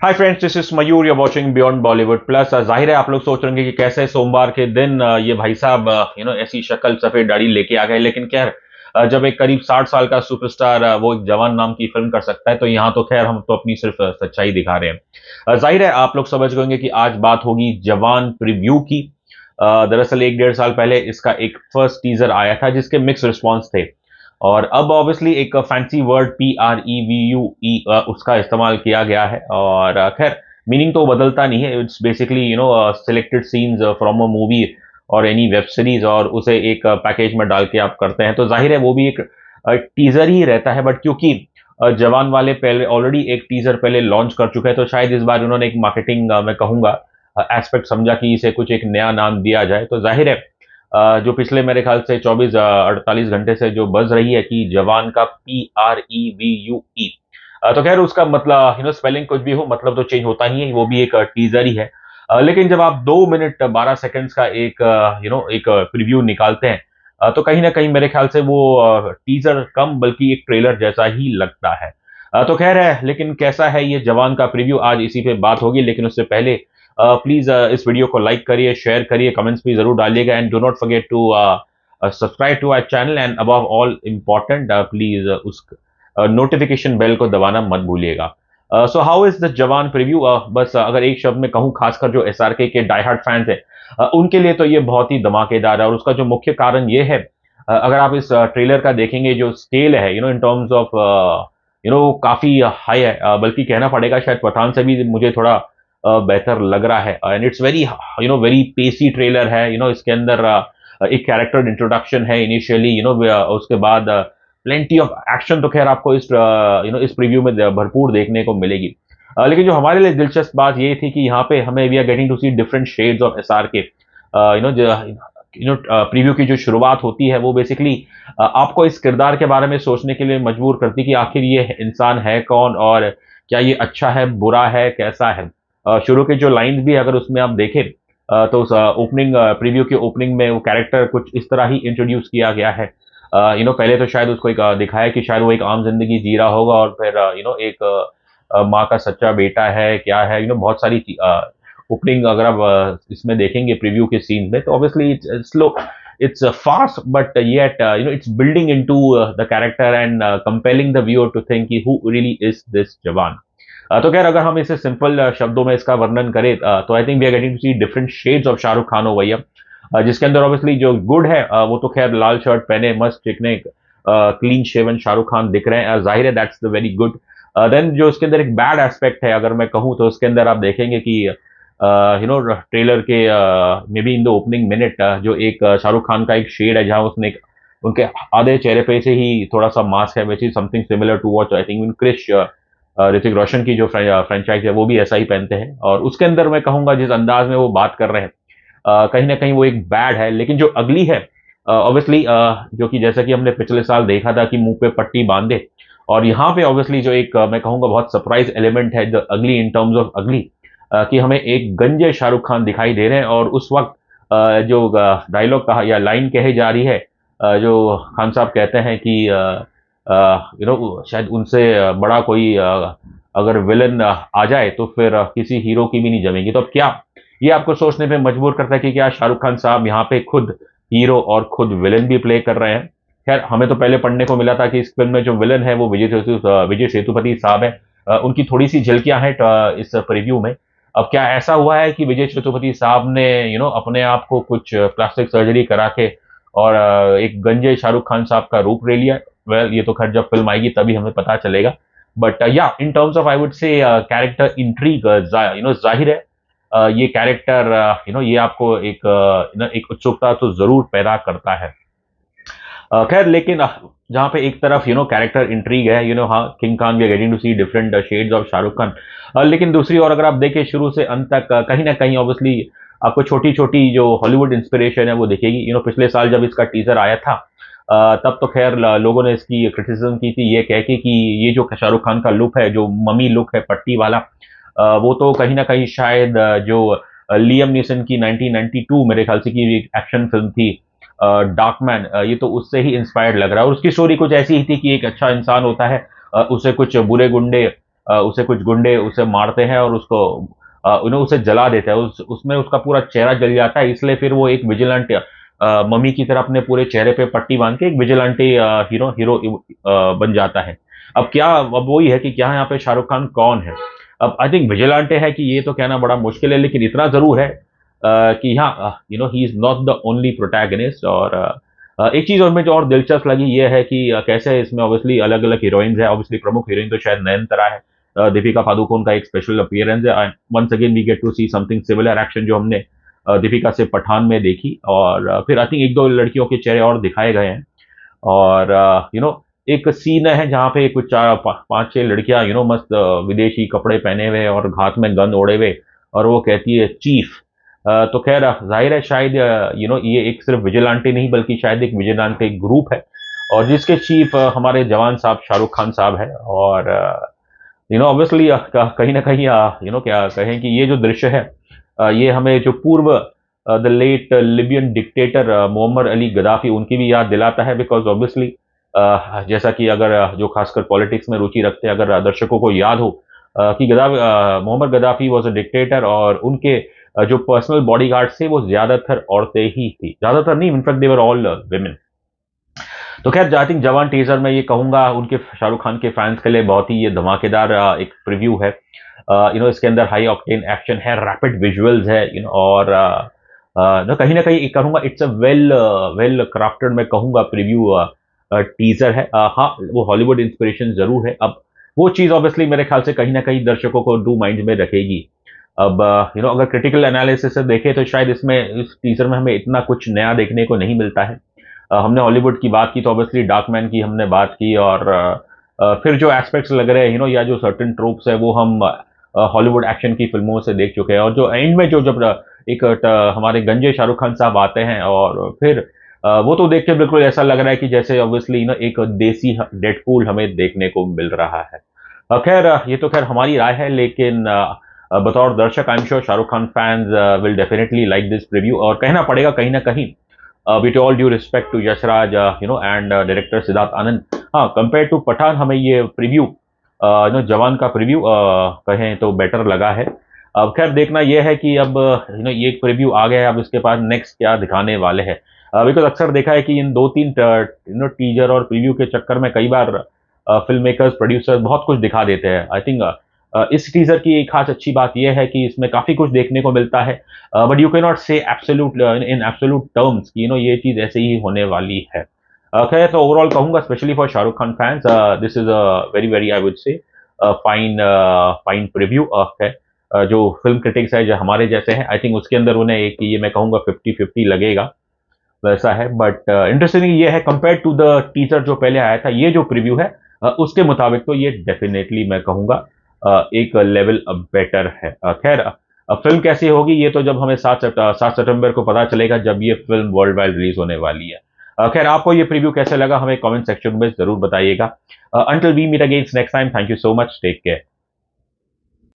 Hi friends, this is Mayur, you watching beyond Bollywood plus. जाहिर है आप लोग सोच रहे होंगे कि कैसे सोमवार के दिन ये भाई साहब ऐसी शक्ल सफेद दाढ़ी लेके आ गए। लेकिन खैर, जब एक करीब 60 साल का सुपरस्टार वो एक जवान नाम की फिल्म कर सकता है, तो यहाँ तो खैर हम तो अपनी सिर्फ सच्चाई दिखा रहे हैं। जाहिर है आप लोग समझ गए होंगे कि आज बात होगी जवान प्रीव्यू की। दरअसल एक डेढ़ साल पहले इसका एक फर्स्ट टीजर आया था जिसके मिक्स रिस्पॉन्स थे। और अब ऑब्वियसली एक फैंसी वर्ड PREVUE उसका इस्तेमाल किया गया है। और खैर, मीनिंग तो बदलता नहीं है। It's basically selected scenes from a movie और एनी वेब सीरीज, और उसे एक पैकेज में डाल के आप करते हैं, तो जाहिर है वो भी एक टीजर ही रहता है। बट क्योंकि जवान वाले पहले ऑलरेडी एक टीजर पहले लॉन्च कर चुके हैं, तो शायद इस बार उन्होंने एक मार्केटिंग मैं कहूंगा एस्पेक्ट समझा कि इसे कुछ एक नया नाम दिया जाए। तो जाहिर है जो पिछले मेरे ख्याल से 24 48 घंटे से जो बज रही है कि जवान का PREVUE, तो खैर उसका मतलब स्पेलिंग कुछ भी हो, मतलब तो चेंज होता ही है, वो भी एक टीजर ही है। लेकिन जब आप 2 मिनट 12 सेकंड्स का एक एक प्रीव्यू निकालते हैं, तो कहीं ना कहीं मेरे ख्याल से वो टीजर कम बल्कि एक ट्रेलर जैसा ही लगता है। तो खैर है, लेकिन कैसा है ये जवान का प्रीव्यू, आज इसी पे बात होगी। लेकिन उससे पहले प्लीज इस वीडियो को लाइक करिए, शेयर करिए, कमेंट्स भी जरूर डालिएगा, and do not forget to subscribe to our channel, and above all important please उस नोटिफिकेशन बेल को दबाना मत भूलिएगा। So how is the Jawan preview? बस अगर एक शब्द में कहूँ, खासकर जो SRK के डाई हार्ड फैंस है, उनके लिए तो ये बहुत ही धमाकेदार है। और उसका जो मुख्य कारण ये है, अगर आप इस ट्रेलर का देखेंगे, जो स्केल है इन टर्म्स ऑफ काफी हाई है। बल्कि कहना पड़ेगा शायद पठान से भी मुझे थोड़ा बेहतर लग रहा है। And it's very very pacy trailer है। इसके अंदर एक कैरेक्टर इंट्रोडक्शन है इनिशियली, उसके बाद प्लेंटी ऑफ एक्शन तो खैर आपको इस इस प्रीव्यू में भरपूर देखने को मिलेगी। लेकिन जो हमारे लिए दिलचस्प बात ये थी कि यहाँ पे हमें we are getting to see different shades of SRK। Preview की जो शुरुआत होती है वो बेसिकली आपको इस किरदार के बारे में सोचने के लिए मजबूर करती है कि आखिर ये इंसान है कौन, और क्या ये अच्छा है, बुरा है, कैसा है। शुरू के जो लाइंस भी अगर उसमें आप देखें, तो उस ओपनिंग प्रीव्यू के ओपनिंग में वो कैरेक्टर कुछ इस तरह ही इंट्रोड्यूस किया गया है। पहले तो शायद उसको एक दिखाया कि शायद वो एक आम जिंदगी जी रहा होगा, और फिर एक माँ का सच्चा बेटा है, क्या है, बहुत सारी ओपनिंग अगर आप इसमें देखेंगे प्रीव्यू के सीन में, तो obviously it's slow, it's fast, but yet it's building into the character and compelling the viewer to think कि who really is this जवान। तो खैर, अगर हम इसे सिंपल शब्दों में इसका वर्णन करें, तो I think we are getting to see different shades of Shahrukh Khan हो भैया। जिसके अंदर ऑब्वियसली जो गुड है, वो तो खैर लाल शर्ट पहने मस्त चिकने क्लीन शेवन शाहरुख खान दिख रहे हैं, जाहिर है that's the very good. Then जो इसके अंदर एक बैड एस्पेक्ट है अगर मैं कहूँ, तो उसके अंदर आप देखेंगे कि ट्रेलर के may be in the opening minute, जो एक शाहरुख खान का एक शेड है जहां उसने उनके आधे चेहरे पे से ही थोड़ा सा मास्क है, which is something similar to what I think in Krrish, Hrithik Roshan की जो फ्रेंचाइज है वो भी ऐसा ही पहनते हैं। और उसके अंदर मैं कहूंगा जिस अंदाज में वो बात कर रहे हैं, कहीं ना कहीं वो एक बैड है। लेकिन जो अगली है ऑब्वियसली, जो कि जैसा कि हमने पिछले साल देखा था कि मुंह पे पट्टी बांधे, और यहाँ पे ऑब्वियसली जो एक मैं कहूंगा बहुत सरप्राइज एलिमेंट है the ugly in terms of अगली, कि हमें एक गंजे शाहरुख खान दिखाई दे रहे हैं। और उस वक्त जो डायलॉग कहा या लाइन कही जा रही है, जो खान साहब कहते हैं कि शायद उनसे बड़ा कोई अगर विलन आ जाए तो फिर किसी हीरो की भी नहीं जमेगी। तो अब क्या ये आपको सोचने पे मजबूर करता है कि क्या शाहरुख खान साहब यहाँ पे खुद हीरो और खुद विलन भी प्ले कर रहे हैं? खैर, हमें तो पहले पढ़ने को मिला था कि इस फिल्म में जो विलन है वो विजय सेतुपति साहब है। उनकी थोड़ी सी झलकियां हैं इस प्रीव्यू में। अब क्या ऐसा हुआ है कि विजय सेतुपति साहब ने अपने आप को कुछ प्लास्टिक सर्जरी करा के और एक गंजे शाहरुख खान साहब का रूप ले लिया? वेल, ये तो खैर जब फिल्म आएगी तभी हमें पता चलेगा। बट या in terms of I would say character intrigue, जाहिर है ये कैरेक्टर ये आपको एक एक उत्सुकता तो जरूर पैदा करता है। खैर, लेकिन जहाँ पे एक तरफ कैरेक्टर इंट्रीग है, हाँ, King Khan we are getting to see different shades of Shahrukh Khan. लेकिन दूसरी ओर अगर आप देखें शुरू से अंत तक, कहीं ना कहीं ऑब्वियसली आपको छोटी छोटी जो हॉलीवुड इंस्पिरेशन है वो दिखेगी। पिछले साल जब इसका टीजर आया था, तब तो खैर लोगों ने इसकी क्रिटिसिज्म की थी ये कह के कि ये जो शाहरुख खान का लुक है, जो ममी लुक है पट्टी वाला, वो तो कहीं ना कहीं शायद जो लियम नीसन की 1992 मेरे ख्याल से की एक एक्शन फिल्म थी डार्कमैन, ये तो उससे ही इंस्पायर्ड लग रहा है। और उसकी स्टोरी कुछ ऐसी ही थी कि एक अच्छा इंसान होता है, उसे कुछ बुरे गुंडे उसे कुछ गुंडे उसे मारते हैं और उसको उन्हें उसे जला देते हैं, उसमें उसका पूरा चेहरा जल जाता है, इसलिए फिर वो एक विजिलेंट मम्मी की तरह अपने पूरे चेहरे पे पट्टी बांध के एक विजिलेंटी हीरो हीरो बन जाता है। अब वही है कि क्या यहाँ पे शाहरुख खान कौन है? अब आई थिंक विजिलेंटे है कि ये तो कहना बड़ा मुश्किल है, लेकिन इतना जरूर है कि हाँ, he is not the only protagonist. और एक चीज और में जो और दिलचस्प लगी ये है कि कैसे इसमें ऑब्वियसली अलग अलग हीरोइंस है। ऑब्वियसली प्रमुख हीरोइन तो शायद नयनतारा है, दीपिका पादुकोण का एक स्पेशल अपीयरेंस है, and once again we get to see something similar action जो हमने दीपिका से पठान में देखी। और फिर आई थिंक एक दो लड़कियों के चेहरे और दिखाए गए हैं। और एक सीन है जहाँ पे कुछ पांच छह लड़कियां मस्त विदेशी कपड़े पहने हुए और हाथ में गन ओढ़े हुए, और वो कहती है चीफ। तो खैर जाहिर है शायद ये एक सिर्फ विजिलेंटे नहीं बल्कि शायद एक विजिलेंटे ग्रुप है, और जिसके चीफ हमारे जवान साहब शाहरुख खान साहब है। और ऑब्वियसली कहीं ना कहीं क्या कहें कि ये जो दृश्य है ये हमें जो पूर्व the late Libyan dictator Mohammad Ali Gaddafi उनकी भी याद दिलाता है। बिकॉज ऑब्वियसली जैसा कि अगर जो खासकर पॉलिटिक्स में रुचि रखते हैं, अगर दर्शकों को याद हो कि Mohammad Gaddafi was a dictator, और उनके जो पर्सनल बॉडीगार्ड थे वो ज्यादातर औरतें ही थी, ज्यादातर नहीं, इनफैक्ट देवर ऑल विमेन। तो खैर आई थिंक जवान टीजर में ये कहूंगा उनके शाहरुख खान के फैंस के लिए बहुत ही ये धमाकेदार एक प्रीव्यू है। इसके अंदर हाई ऑक्टेन एक्शन है, रैपिड विजुअल्स है, और कहीं ना कहीं कहूंगा इट्स अ वेल क्राफ्टेड मैं कहूंगा प्रीव्यू टीजर है। हाँ, वो हॉलीवुड इंस्पिरेशन जरूर है। अब वो चीज ऑब्वियसली मेरे ख्याल से कहीं ना कहीं दर्शकों को डू माइंड में रखेगी। अब अगर क्रिटिकल एनालिसिस से देखें तो शायद इस टीजर में हमें इतना कुछ नया देखने को नहीं मिलता है। हमने हॉलीवुड की बात की तो ऑब्वियसली डार्कमैन की हमने बात की, और फिर जो एस्पेक्ट्स लग रहे हैं या जो सर्टेन ट्रोप्स है वो हम हॉलीवुड एक्शन की फिल्मों से देख चुके हैं। और जो एंड में जो जब एक हमारे गंजे शाहरुख खान साहब आते हैं, और फिर वो तो देख के बिल्कुल ऐसा लग रहा है कि जैसे ऑब्वियसली एक देसी डेडपूल हमें देखने को मिल रहा है। खैर ये तो खैर हमारी राय है, लेकिन बतौर दर्शक I am sure Shahrukh Khan fans will definitely like this preview. और कहना पड़ेगा कहीं ना कहीं with all due respect to Yash Raj and director Siddharth Anand, हाँ, कंपेयर टू पठान हमें ये प्रीव्यू जवान का प्रीव्यू कहें तो बेटर लगा है। अब खैर देखना यह है कि अब ये एक प्रीव्यू आ गया है, अब इसके बाद नेक्स्ट क्या दिखाने वाले हैं। बिकॉज अक्सर देखा है कि इन दो तीन टीजर और प्रीव्यू के चक्कर में कई बार फिल्म मेकर्स प्रोड्यूसर्स बहुत कुछ दिखा देते हैं। आई थिंक इस टीजर की एक खास अच्छी बात यह है कि इसमें काफी कुछ देखने को मिलता है, बट यू कैन नॉट से एब्सोल्यूट इन एब्सोल्यूट टर्म्स कि ये चीज ऐसे ही होने वाली है। खैर तो ओवरऑल कहूंगा specially for Shahrukh Khan fans this is a very very I would से फाइन प्रीव्यू। जो फिल्म क्रिटिक्स है जो हमारे जैसे हैं, आई थिंक उसके अंदर उन्हें एक ये मैं कहूंगा 50-50 लगेगा, वैसा है। बट इंटरेस्टिंग ये है कंपेयर टू द टीजर जो पहले आया था, ये जो प्रीव्यू है उसके मुताबिक तो ये डेफिनेटली मैं कहूंगा एक लेवल बेटर है। खैर फिल्म कैसी होगी ये तो जब हमें 7 सितंबर को पता चलेगा, जब ये फिल्म वर्ल्ड वाइड रिलीज होने वाली है। खैर आपको ये प्रीव्यू कैसे लगा हमें कमेंट सेक्शन में जरूर बताइएगा। Until we meet again next time, thank you so much, take care.